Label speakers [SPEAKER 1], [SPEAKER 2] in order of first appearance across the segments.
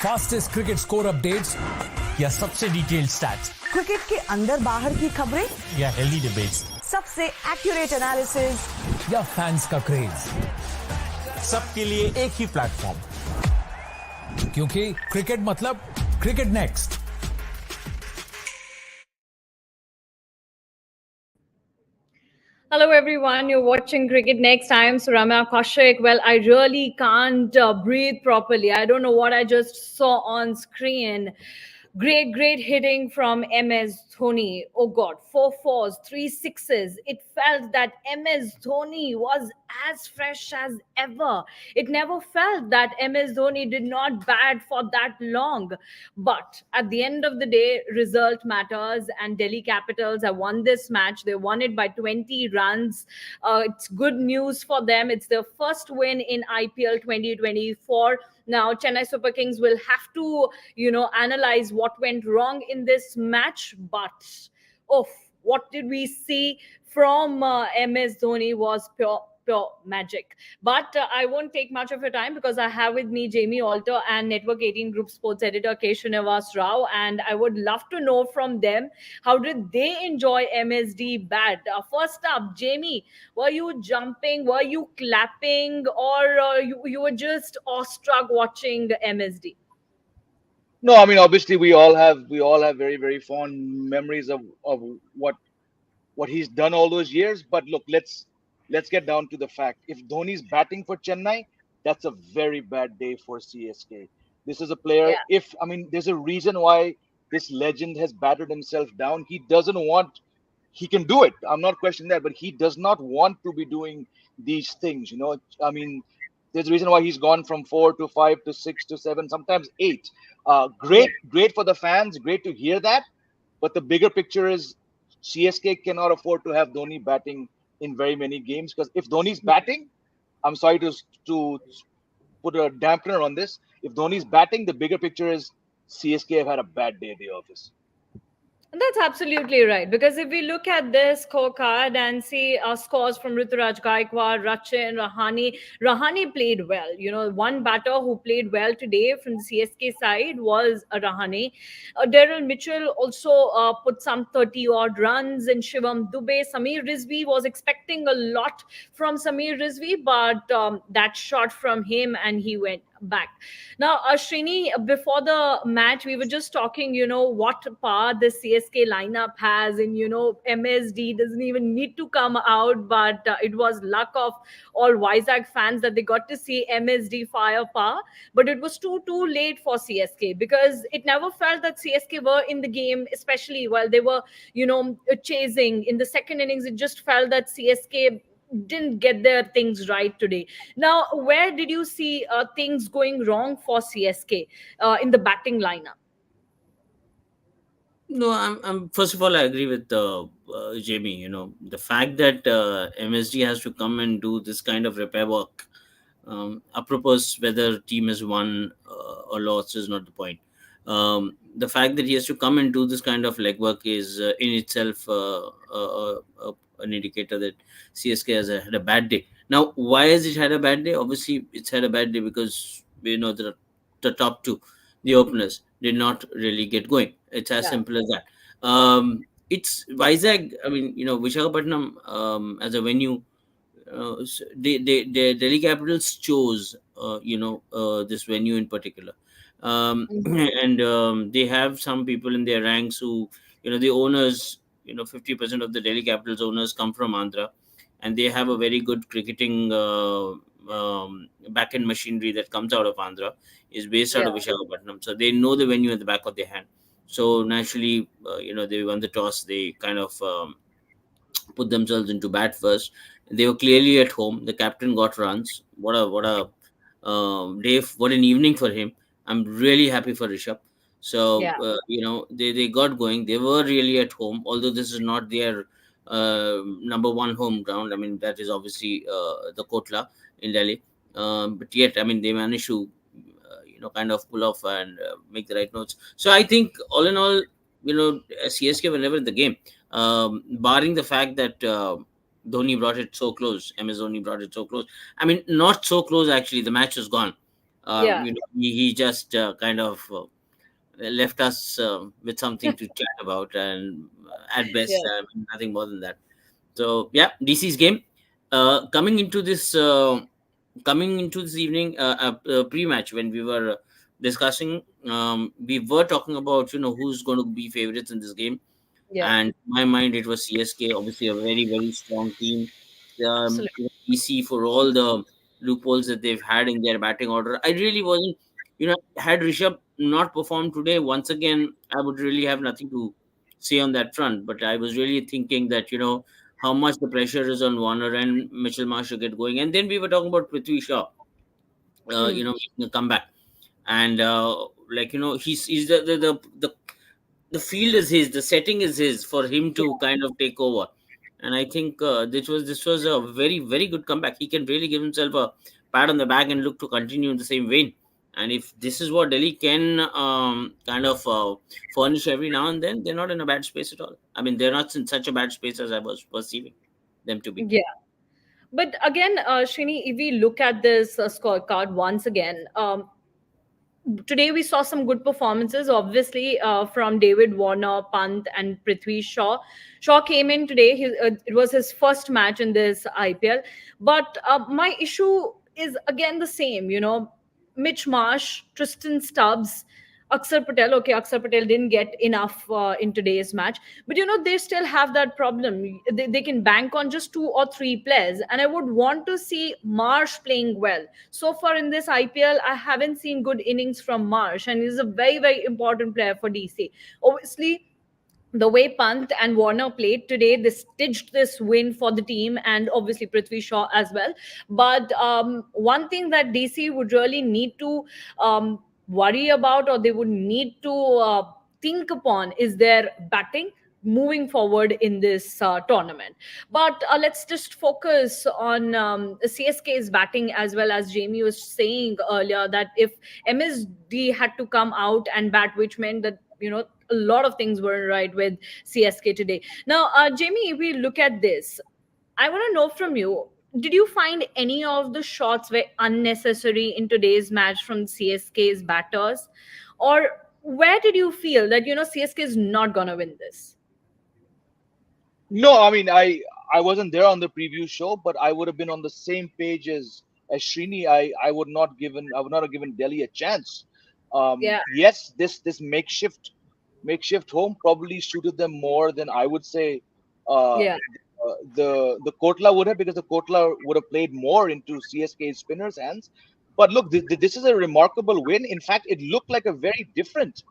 [SPEAKER 1] Fastest cricket score updates या सबसे detailed stats,
[SPEAKER 2] cricket के अंदर बाहर की खबरें
[SPEAKER 1] या हेल्दी डिबेट्स,
[SPEAKER 2] सबसे एक्यूरेट एनालिसिस
[SPEAKER 1] या फैंस का क्रेज, सबके लिए एक ही प्लेटफॉर्म, क्योंकि क्रिकेट मतलब cricket next.
[SPEAKER 3] Hello everyone, you're watching Cricket Next. I am Surama Kaushik. Well, I really can't breathe properly. I don't know what I just saw on screen. Great hitting from MS Dhoni. Oh God, 4 fours, 3 sixes. It felt that MS Dhoni was as fresh as ever. It never felt that MS Dhoni did not bat for that long. But at the end of the day, result matters, and Delhi Capitals have won this match. They won it by 20 runs. It's good news for them. It's their first win in IPL 2024. Now, Chennai Super Kings will have to, analyze what went wrong in this match. But, what did we see from MS Dhoni was pure magic. But I won't take much of your time because I have with me Jamie Alter and Network 18 Group Sports Editor K. Srinivas Rao, and I would love to know from them, how did they enjoy MSD bat? First up, Jamie, were you jumping, were you clapping, or you were just awestruck watching MSD?
[SPEAKER 4] No, I mean obviously we all have very very fond memories of what he's done all those years. But look, let's get down to the fact. If Dhoni's batting for Chennai, that's a very bad day for CSK. This is a player.
[SPEAKER 3] Yeah.
[SPEAKER 4] If I mean, there's a reason why this legend has battered himself down. He doesn't want. He can do it. I'm not questioning that, but he does not want to be doing these things. I mean, there's a reason why he's gone from 4 to 5 to 6 to 7, sometimes 8. Great for the fans. Great to hear that. But the bigger picture is CSK cannot afford to have Dhoni batting in very many games, because if Dhoni's batting, I'm sorry to put a dampener on this. If Dhoni's batting, the bigger picture is CSK have had a bad day at the office.
[SPEAKER 3] That's absolutely right. Because if we look at this scorecard and see scores from Rituraj Gaikwad, Rachin, Rahane played well. One batter who played well today from the CSK side was Rahane. Daryl Mitchell also put some 30 odd runs, and Shivam Dubey. Samir Rizvi was expecting a lot from Samir Rizvi, but that shot from him and he went back. Now, Srini, before the match, we were just talking, what power the CSK lineup has, and, MSD doesn't even need to come out, but it was luck of all Vizag fans that they got to see MSD firepower, but it was too late for CSK, because it never felt that CSK were in the game, especially while they were, chasing. In the second innings, it just felt that CSK didn't get their things right today. Now, where did you see things going wrong for CSK in the batting lineup?
[SPEAKER 5] No, I'm. First of all, I agree with Jamie. The fact that MSD has to come and do this kind of repair work, apropos whether team has won or lost, is not the point. The fact that he has to come and do this kind of legwork is in itself an indicator that CSK has had a bad day. Now, why has it had a bad day? Obviously, it's had a bad day because the top two, the openers, did not really get going. It's as
[SPEAKER 3] Yeah.
[SPEAKER 5] simple as that. It's Vizag. I mean, Visakhapatnam as a venue. The Delhi Capitals chose, this venue in particular, and they have some people in their ranks who, the owners, 50% of the Delhi Capitals owners come from Andhra, and they have a very good cricketing back end machinery that comes out of Andhra, is based out of
[SPEAKER 3] Yeah.
[SPEAKER 5] Visakhapatnam, so they know the venue at the back of their hand. So naturally, they won the toss. They kind of put themselves into bat first. They were clearly at home. The captain got runs. What a day! What an evening for him. I'm really happy for Rishabh. So
[SPEAKER 3] Yeah.
[SPEAKER 5] they got going. They were really at home. Although this is not their number one home ground. I mean, that is obviously the Kotla in Delhi. But yet, I mean, they managed to kind of pull off and make the right notes. So I think all in all, CSK were never in the game, barring the fact that Dhoni brought it so close. MS Dhoni brought it so close. I mean, not so close actually. The match was gone.
[SPEAKER 3] Yeah.
[SPEAKER 5] He just kind of left us with something to chat about, and at best,
[SPEAKER 3] Yeah.
[SPEAKER 5] nothing more than that. So yeah, DC's game. Coming into this evening, pre-match, when we were discussing, we were talking about who's going to be favorites in this game,
[SPEAKER 3] Yeah.
[SPEAKER 5] and in my mind it was CSK, obviously a very very strong team.
[SPEAKER 3] Absolutely.
[SPEAKER 5] DC, for all the loopholes that they've had in their batting order, I really wasn't, had Rishabh not performed today once again, I would really have nothing to say on that front. But I was really thinking that how much the pressure is on Warner and Mitchell Marsh to get going, and then we were talking about Prithvi Shaw,
[SPEAKER 3] Hmm.
[SPEAKER 5] making a comeback, and he's the field is his, the setting is his for him
[SPEAKER 3] Yeah.
[SPEAKER 5] to kind of take over. And I think this was a very very good comeback. He can really give himself a pat on the back and look to continue in the same vein. And if this is what Delhi can kind of furnish every now and then, they're not in a bad space at all. I mean, they're not in such a bad space as I was perceiving them to be.
[SPEAKER 3] Yeah. But again, Shrini, if we look at this scorecard once again, today we saw some good performances, obviously, from David Warner, Pant, and Prithvi Shaw. Shaw came in today. It was his first match in this IPL. But my issue is again the same. Mitch Marsh, Tristan Stubbs, Akshar Patel. Okay, Akshar Patel didn't get enough in today's match, but they still have that problem. They can bank on just two or three players, and I would want to see Marsh playing well. So far in this IPL, I haven't seen good innings from Marsh, and he's a very, very important player for DC. Obviously, the way Pant and Warner played today, they stitched this win for the team, and obviously Prithvi Shaw as well. But one thing that DC would really need to worry about, or they would need to think upon, is their batting moving forward in this tournament. But let's just focus on CSK's batting as well. As Jamie was saying earlier, that if MSD had to come out and bat, which meant that a lot of things weren't right with CSK today. Now, Jamie, if we look at this, I want to know from you, did you find any of the shots were unnecessary in today's match from CSK's batters? Or where did you feel that, CSK is not going to win this?
[SPEAKER 4] No, I mean, I wasn't there on the preview show, but I would have been on the same page as Srini. I would not have given Delhi a chance.
[SPEAKER 3] Yeah,
[SPEAKER 4] Yes, this makeshift home probably suited them more than I would say
[SPEAKER 3] yeah,
[SPEAKER 4] the Kotla would have, because the Kotla would have played more into CSK spinners' hands. But look, this is a remarkable win. In fact, it looked like a very different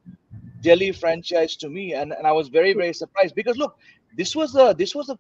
[SPEAKER 4] Delhi franchise to me, and I was very very surprised, because look, this was a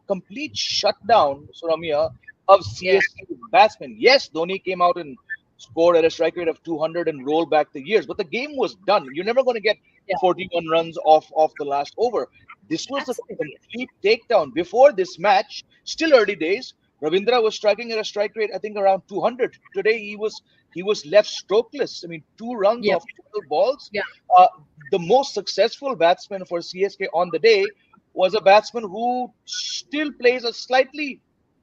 [SPEAKER 4] complete shutdown, Suramia, of
[SPEAKER 3] yeah,
[SPEAKER 4] CSK batsmen. Yes, Dhoni came out and scored at a strike rate of 200 and rolled back the years, but the game was done. You're never going to get
[SPEAKER 3] yeah,
[SPEAKER 4] 41 runs off the last over. This was a
[SPEAKER 3] absolutely.
[SPEAKER 4] complete takedown. Before this match, still early days, Ravindra was striking at a strike rate, I think, around 200. Today he was left strokeless. I mean, 2 runs
[SPEAKER 3] Yeah,
[SPEAKER 4] off 12 balls.
[SPEAKER 3] yeah,
[SPEAKER 4] Uh, the most successful batsman for CSK on the day was a batsman who still plays a slightly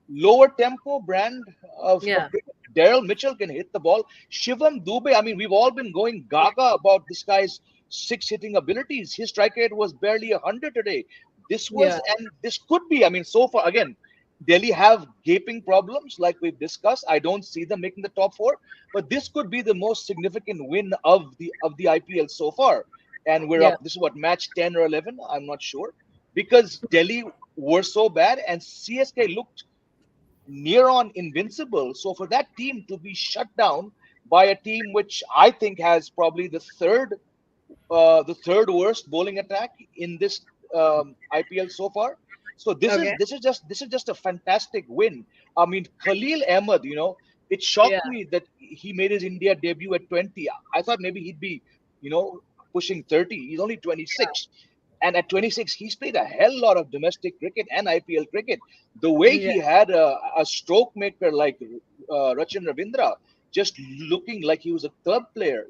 [SPEAKER 4] lower tempo brand of
[SPEAKER 3] yeah,
[SPEAKER 4] cricket. Daryl Mitchell can hit the ball. Shivam Dubey, I mean, we've all been going gaga about this guy's six hitting abilities. His strike rate was barely 100 today.
[SPEAKER 3] yeah,
[SPEAKER 4] And this could be, I mean, so far, again, Delhi have gaping problems like we've discussed. I don't see them making the top four, but this could be the most significant win of the IPL so far. And we're
[SPEAKER 3] yeah,
[SPEAKER 4] up. This is what, match 10 or 11. I'm not sure, because Delhi were so bad and CSK looked near on invincible. So for that team to be shut down by a team which I think has probably the third worst bowling attack in this IPL so far. So this is
[SPEAKER 3] okay,
[SPEAKER 4] this is just this is just a fantastic win. I mean, Khalil Ahmed, it
[SPEAKER 3] yeah,
[SPEAKER 4] shocked me that he made his India debut at 20. I thought maybe he'd be, you know, pushing 30. He's only 26. And at 26, he's played a hell lot of domestic cricket and IPL cricket. The way
[SPEAKER 3] yeah,
[SPEAKER 4] he had a stroke maker like Rachin Ravindra, just looking like he was a club player,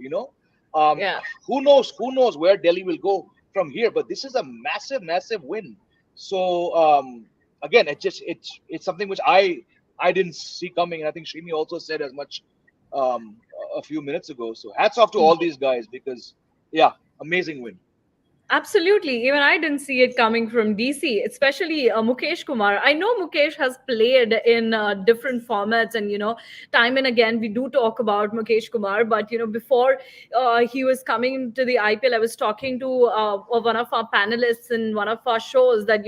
[SPEAKER 4] um,
[SPEAKER 3] yeah.
[SPEAKER 4] who knows where Delhi will go from here? But this is a massive, massive win. So again, it's something which I didn't see coming, and I think Srini also said as much a few minutes ago. So hats off to all these guys because, yeah, amazing win.
[SPEAKER 3] Absolutely. Even I didn't see it coming from DC, especially Mukesh Kumar. I know Mukesh has played in different formats, and time and again we do talk about Mukesh Kumar. But before he was coming to the IPL, I was talking to one of our panelists in one of our shows that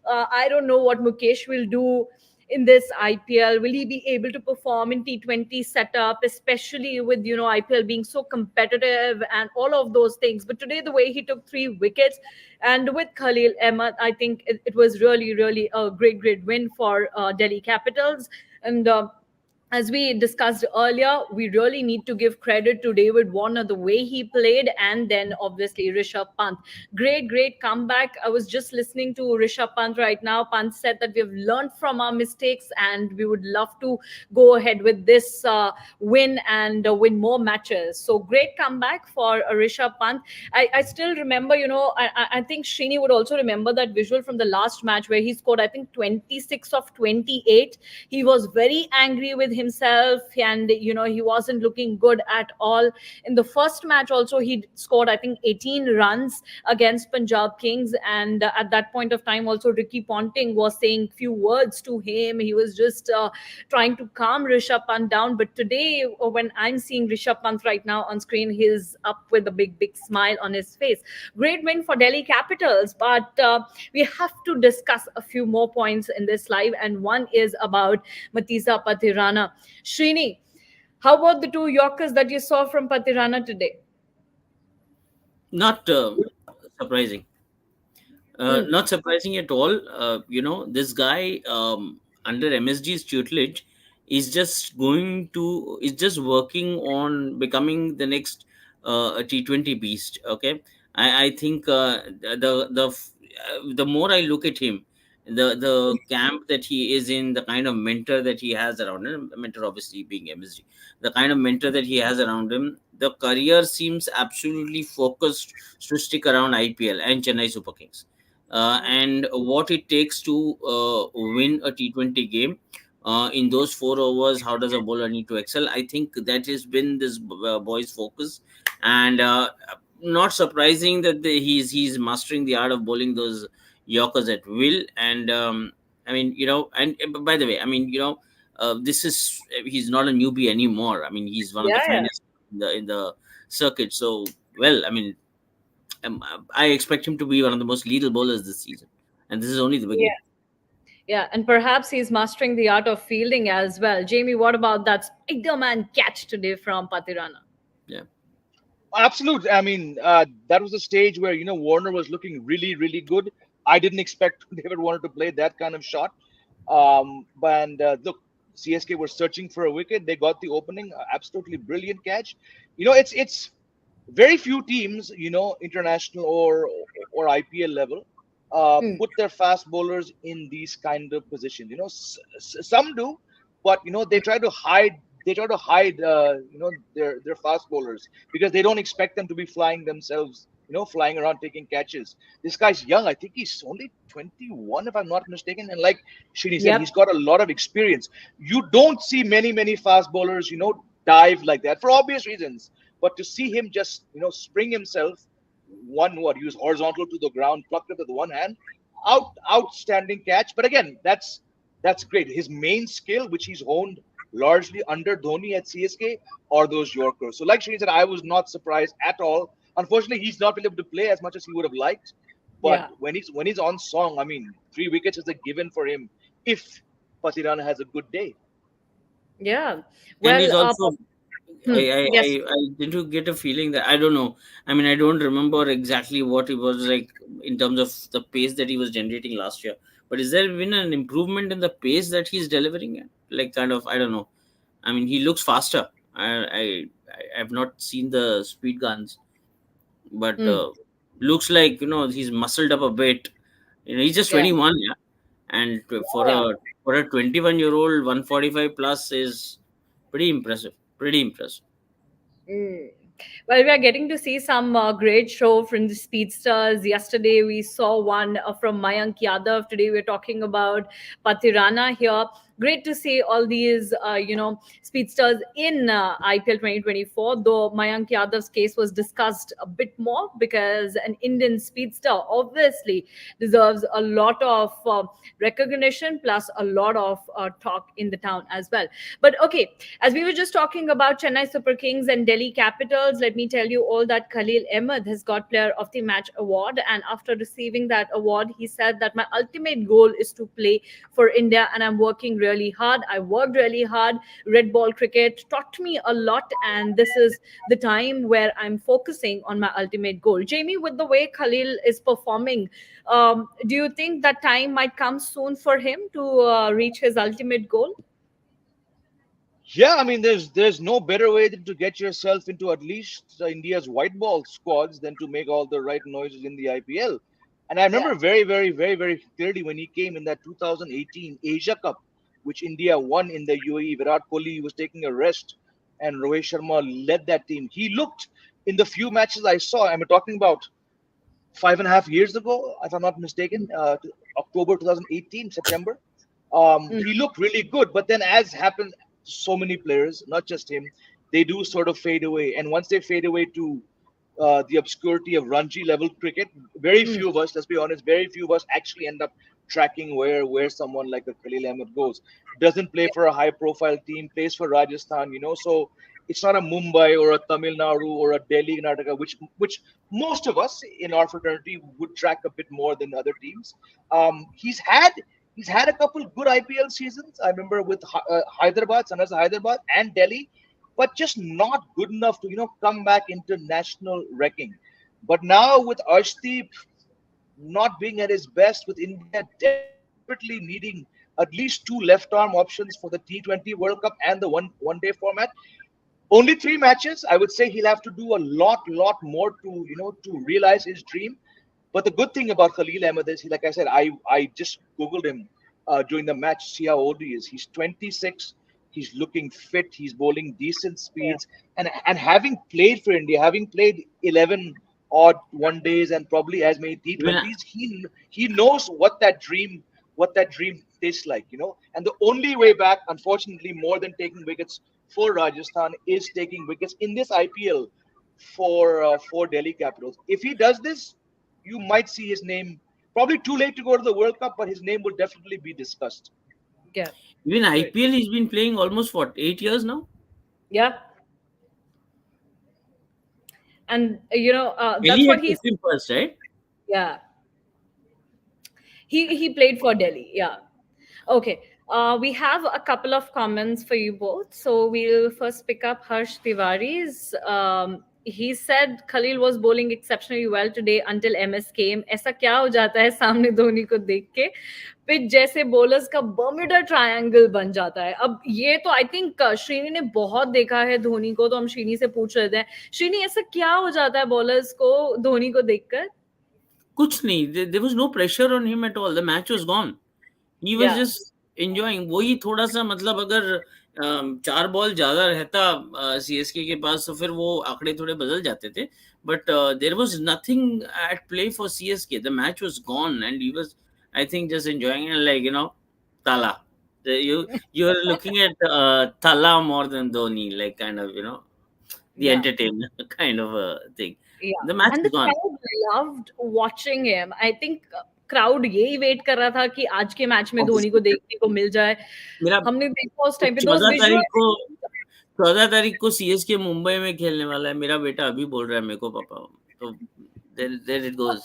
[SPEAKER 3] I don't know what Mukesh will do in this IPL. Will he be able to perform in T20 setup, especially with IPL being so competitive and all of those things? But today, the way he took 3 wickets, and with Khalil Ahmed, I think it was really, really a great win for Delhi Capitals. And as we discussed earlier, we really need to give credit to David Warner, the way he played, and then obviously Rishabh Pant. Great comeback. I was just listening to Rishabh Pant right now. Pant said that we have learned from our mistakes and we would love to go ahead with this win and win more matches. So great comeback for Rishabh Pant. I still remember, I think Srini would also remember that visual from the last match where he scored, I think, 26 of 28. He was very angry with himself, and he wasn't looking good at all. In the first match also, he scored, I think, 18 runs against Punjab Kings, and at that point of time also Ricky Ponting was saying few words to him. He was just trying to calm Rishabh Pant down. But today, when I'm seeing Rishabh Pant right now on screen, he's up with a big smile on his face. Great win for Delhi Capitals, but we have to discuss a few more points in this live, and one is about Matheesha Pathirana. Srini, how about the 2 Yorkers that you saw from Pathirana today?
[SPEAKER 5] Not surprising. Not surprising at all. This guy, under MSG's tutelage, is just working on becoming the next T20 beast. Okay, I think the more I look at him, the camp that he is in, the kind of mentor that he has around him, mentor obviously being MSG, the kind of mentor that he has around him, the career seems absolutely focused to stick around IPL and Chennai Super Kings, and what it takes to win a T20 game. In those 4 overs, how does a bowler need to excel? I think that has been this boy's focus, and not surprising that he's mastering the art of bowling those Yorkers at will. And I mean, and by the way, I mean, this is he's not a newbie anymore. I mean, he's one of the
[SPEAKER 3] Yeah.
[SPEAKER 5] finest in the circuit. So, well, I mean, I expect him to be one of the most lethal bowlers this season, and this is only the
[SPEAKER 3] Yeah.
[SPEAKER 5] beginning.
[SPEAKER 3] Yeah, and perhaps he's mastering the art of fielding as well. Jamie, what about that Spider-Man catch today from Pathirana?
[SPEAKER 5] Yeah,
[SPEAKER 4] Absolutely. I mean, that was a stage where Warner was looking really good. I didn't expect David Warner to play that kind of shot. And look, CSK were searching for a wicket. They got the opening. Absolutely brilliant catch. It's very few teams, international or IPL level,
[SPEAKER 3] Mm.
[SPEAKER 4] put their fast bowlers in these kind of positions. Some do, but they try to hide. They try to hide, their fast bowlers because they don't expect them to be flying themselves. Flying around taking catches. This guy's young. I think he's only 21, if I'm not mistaken. And like Shini said,
[SPEAKER 3] Yep.
[SPEAKER 4] he's got a lot of experience. You don't see many fast bowlers, dive like that for obvious reasons. But to see him just, spring himself, use horizontal to the ground, plucked it with one hand, outstanding catch. But again, that's great. His main skill, which he's honed largely under Dhoni at CSK, are those Yorkers. So, like Shane said, I was not surprised at all. Unfortunately, he's not been able to play as much as he would have liked. But
[SPEAKER 3] Yeah.
[SPEAKER 4] when he's on song, I mean, 3 wickets is a given for him if Patirana has a good day.
[SPEAKER 3] Yeah.
[SPEAKER 5] and he's
[SPEAKER 3] Well,
[SPEAKER 5] also.
[SPEAKER 3] hmm, yes.
[SPEAKER 5] I tend to get a feeling that I don't know. I mean, I don't remember exactly what it was like in terms of the pace that he was generating last year. But is there been an improvement in the pace that he's delivering at? Like, kind of, I don't know. I mean, he looks faster. I have not seen the speed guns, but
[SPEAKER 3] Hmm,
[SPEAKER 5] looks like he's muscled up a bit. He's just
[SPEAKER 3] yeah.
[SPEAKER 5] 21, yeah, and
[SPEAKER 3] Yeah.
[SPEAKER 5] for a 21-year-old, 145 plus is pretty impressive. Pretty impressive.
[SPEAKER 3] Mm. Well, we are getting to see some great show from the speedsters. Yesterday, we saw one from Mayank Yadav. Today, we're talking about Pathirana here. great to see all these, speedsters in IPL 2024. Though Mayank Yadav's case was discussed a bit more because an Indian speedster obviously deserves a lot of recognition plus a lot of talk in the town as well. But okay, as we were just talking about Chennai Super Kings and Delhi Capitals, let me tell you all that Khalil Ahmed has got Player of the Match award. And after receiving that award, he said that my ultimate goal is to play for India and I'm working really hard. I worked really hard. Red ball cricket taught me a lot, and this is the time where I'm focusing on my ultimate goal. Jamie, with the way Khalil is performing, do you think that time might come soon for him to reach his ultimate goal?
[SPEAKER 4] Yeah, I mean, there's no better way than to get yourself into at least India's white ball squads than to make all the right noises in the IPL. And I
[SPEAKER 3] Yeah.
[SPEAKER 4] remember very, very, very, very clearly when he came in that 2018 Asia Cup, which India won in the UAE. Virat Kohli was taking a rest, and Rohit Sharma led that team. He looked in the few matches I saw. I'm talking about 5.5 years ago, if I'm not mistaken, October 2018, September. He looked really good, but then, as happens, so many players, not just him, they do sort of fade away. And once they fade away to the obscurity of Ranji level cricket, very
[SPEAKER 3] Mm.
[SPEAKER 4] few of us, let's be honest, very few of us actually end up tracking where someone like a Khalil Ahmed goes. Doesn't play for a high profile team, plays for Rajasthan, so it's not a Mumbai or a Tamil Nadu or a Delhi, Karnataka, which most of us in our fraternity would track a bit more than other teams. He's had a couple good IPL seasons. I remember with Hyderabad, Sunrise Hyderabad, and Delhi, but just not good enough to come back into national wrecking. But now with Arshdeep not being at his best, with India desperately needing at least two left arm options for the T20 World Cup and the one day format, only 3 matches. I would say he'll have to do a lot more to to realize his dream. But the good thing about Khalil Ahmed is, like I said, I just googled him during the match, see how old he is. He's 26. He's looking fit. He's bowling decent speeds, and having played for India, having played 11 odd one days and probably as many
[SPEAKER 5] Even
[SPEAKER 4] T20s, he knows what that dream tastes like. And the only way back, unfortunately, more than taking wickets for Rajasthan, is taking wickets in this IPL for Delhi Capitals. If he does this, you might see his name. Probably too late to go to the World Cup, but his name will definitely be discussed.
[SPEAKER 3] Yeah.
[SPEAKER 5] even
[SPEAKER 3] Right.
[SPEAKER 5] IPL, he's been playing almost what, 8 years now.
[SPEAKER 3] Yeah. And that's
[SPEAKER 5] Delhi
[SPEAKER 3] what
[SPEAKER 5] had
[SPEAKER 3] he's.
[SPEAKER 5] picked him first, right?
[SPEAKER 3] Yeah. He played for Delhi. Yeah. Okay. We have a couple of comments for you both. So we'll first pick up Harsh Tiwari's. He said Khalil was bowling exceptionally well today until MS came. ऐसा क्या हो जाता है सामने धोनी को देख के, pitch जैसे बॉलर्स का बर्म्यूडा ट्रायंगल बन जाता है. अब ये तो आई थिंक श्रीनी ने बहुत देखा है धोनी को, तो हम श्रीनी से पूछ रहे थे, श्रीनी ऐसा क्या हो जाता है बॉलर्स को धोनी को देखकर?
[SPEAKER 5] कुछ नहीं, there was no pressure on him at all. The match was gone. He was
[SPEAKER 3] Yeah.
[SPEAKER 5] just enjoying. वही थोड़ा सा, मतलब अगर 4 बॉल ज्यादा रहता CSK के पास तो फिर वो आंकड़े थोड़े बदल जाते थे. But there was nothing at play for CSK. The match was gone and he was, I think, just enjoying it, like, Tala. You're looking at Tala more than Dhoni, like, kind of, the
[SPEAKER 3] Yeah.
[SPEAKER 5] entertainer kind of a thing.
[SPEAKER 3] Yeah.
[SPEAKER 5] The match
[SPEAKER 3] And
[SPEAKER 5] is
[SPEAKER 3] the
[SPEAKER 5] gone.
[SPEAKER 3] crowd loved watching him. I think crowd यही wait कर रहा था कि आज के match में धोनी को देखने को मिल जाए.
[SPEAKER 5] मेरा
[SPEAKER 3] हमने देखा उस टाइम पे those
[SPEAKER 5] 14 तारीख को
[SPEAKER 3] visuals.
[SPEAKER 5] 14 तारीख को CSK मुंबई में खेलने वाला है. मेरा बेटा अभी बोल रहा है मेरे को, पापा. तो there it goes.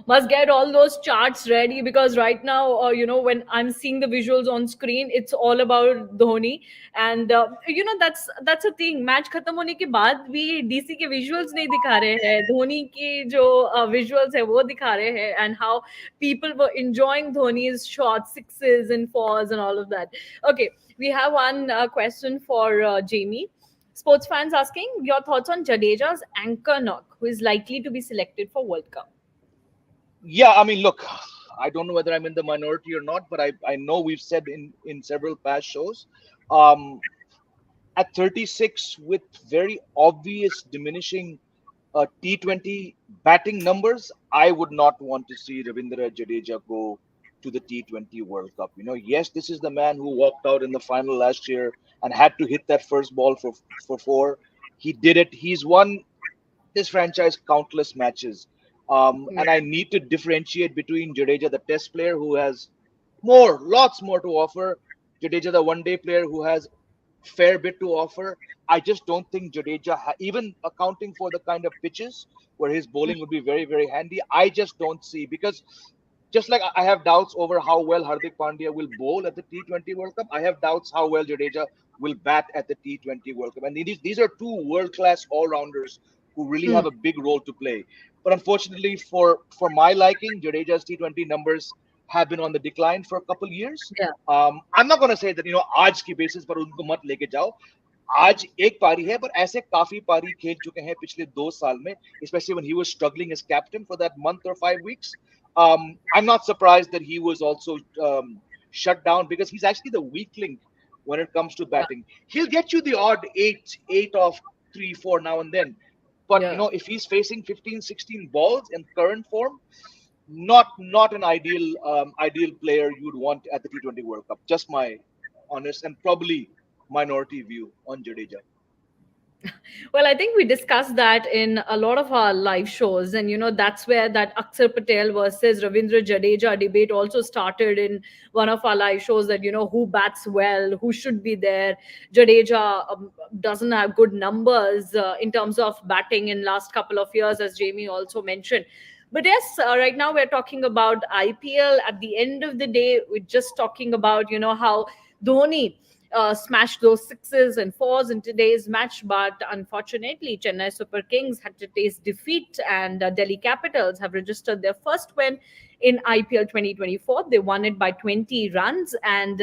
[SPEAKER 3] Must get all those charts ready because right now, when I'm seeing the visuals on screen, it's all about Dhoni, and that's a thing. Match खत्म होने के बाद भी DC के visuals नहीं दिखा रहे हैं, धोनी की जो visuals है वो दिखा रहे हैं, and how people were enjoying Dhoni's shots, sixes and fours and all of that. Okay, we have one question for Jamie. Sports fans asking your thoughts on Jadeja's anchor knock, who is likely to be selected for World Cup.
[SPEAKER 4] Yeah, I mean, look, I don't know whether I'm in the minority or not, but I know we've said in several past shows, um, at 36 with very obvious diminishing T20 batting numbers, I would not want to see Ravindra Jadeja go to the T20 World Cup. Yes, this is the man who walked out in the final last year and had to hit that first ball for four. He did it. He's won this franchise countless matches. And I need to differentiate between Jadeja, the test player who has lots more to offer, Jadeja, the one-day player who has fair bit to offer. I just don't think Jadeja, even accounting for the kind of pitches where his bowling would be very, very handy, I just don't see, because just like I have doubts over how well Hardik Pandya will bowl at the T20 World Cup, I have doubts how well Jadeja will bat at the T20 World Cup. And these are two world-class all-rounders who really have a big role to play. But unfortunately, for my liking, Jadeja's T20 numbers have been on the decline for a couple years.
[SPEAKER 3] Yeah.
[SPEAKER 4] I'm not going to say that, आज की basis पर उनको मत लेके जाओ. आज एक पारी है, पर ऐसे काफी पारी खेल चुके हैं पिछले 2 साल में, especially when he was struggling as captain for that month or 5 weeks. I'm not surprised that he was also shut down, because he's actually the weak link when it comes to batting. He'll get you the odd 8 of 3, 4 now and then. But, if he's facing 15, 16 balls in current form, not an ideal player you would want at the T20 World Cup. Just my honest and probably minority view on Jadeja.
[SPEAKER 3] Well, I think we discussed that in a lot of our live shows. And, that's where that Akshar Patel versus Ravindra Jadeja debate also started in one of our live shows, that, who bats well, who should be there. Jadeja doesn't have good numbers in terms of batting in last couple of years, as Jamie also mentioned. But yes, right now we're talking about IPL. At the end of the day, we're just talking about, how Dhoni smashed those 6s and 4s in today's match. But unfortunately, Chennai Super Kings had to taste defeat, and Delhi Capitals have registered their first win in IPL 2024. They won it by 20 runs. And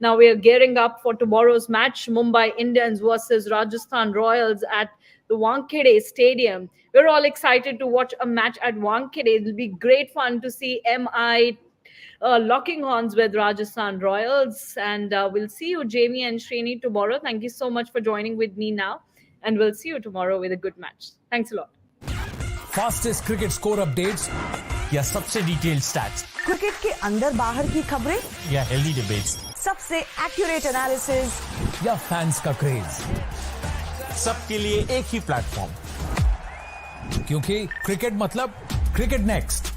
[SPEAKER 3] now we are gearing up for tomorrow's match, Mumbai Indians versus Rajasthan Royals at the Wankhede Stadium. We're all excited to watch a match at Wankhede. It'll be great fun to see MI locking horns with Rajasthan Royals. And we'll see you, Jamie and Srini, tomorrow. Thank you so much for joining with me now. And we'll see you tomorrow with a good match. Thanks a lot.
[SPEAKER 1] Fastest cricket score updates या सबसे detailed stats
[SPEAKER 2] cricket के अंदर बाहर की खबरें
[SPEAKER 1] या healthy debates
[SPEAKER 2] सबसे accurate analysis
[SPEAKER 1] या fans का craze, सबके लिए एक ही प्लेटफॉर्म, क्योंकि क्रिकेट मतलब क्रिकेट नेक्स्ट.